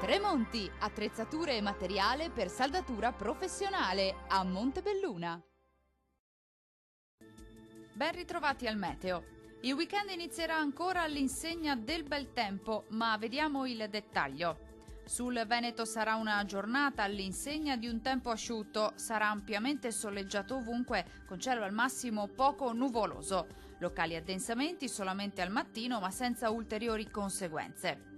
Tremonti, attrezzature e materiale per saldatura professionale a Montebelluna. Ben ritrovati al meteo. Il weekend inizierà ancora all'insegna del bel tempo, ma vediamo il dettaglio. Sul Veneto sarà una giornata all'insegna di un tempo asciutto, sarà ampiamente soleggiato ovunque, con cielo al massimo poco nuvoloso. Locali addensamenti solamente al mattino, ma senza ulteriori conseguenze.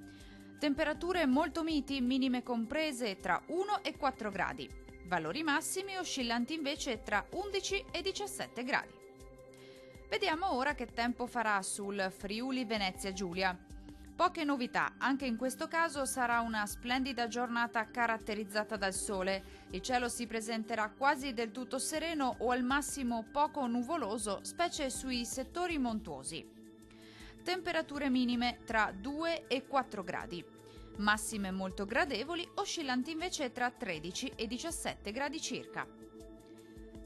Temperature molto miti, minime comprese tra 1 e 4 gradi. Valori massimi oscillanti invece tra 11 e 17 gradi. Vediamo ora che tempo farà sul Friuli Venezia Giulia. Poche novità, anche in questo caso sarà una splendida giornata caratterizzata dal sole. Il cielo si presenterà quasi del tutto sereno o al massimo poco nuvoloso, specie sui settori montuosi. Temperature minime tra 2 e 4 gradi. Massime molto gradevoli, oscillanti invece tra 13 e 17 gradi circa.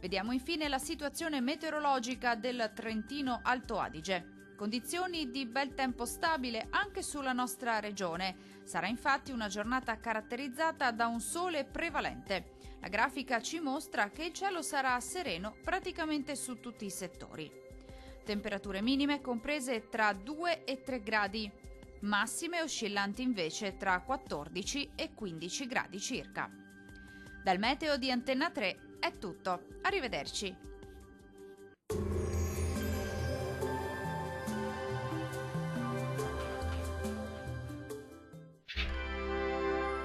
Vediamo infine la situazione meteorologica del Trentino Alto Adige. Condizioni di bel tempo stabile anche sulla nostra regione. Sarà infatti una giornata caratterizzata da un sole prevalente. La grafica ci mostra che il cielo sarà sereno praticamente su tutti i settori. Temperature minime comprese tra 2 e 3 gradi, massime oscillanti invece tra 14 e 15 gradi circa. Dal meteo di Antenna 3 è tutto, arrivederci.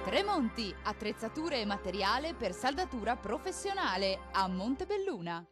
Tremonti, attrezzature e materiale per saldatura professionale a Montebelluna.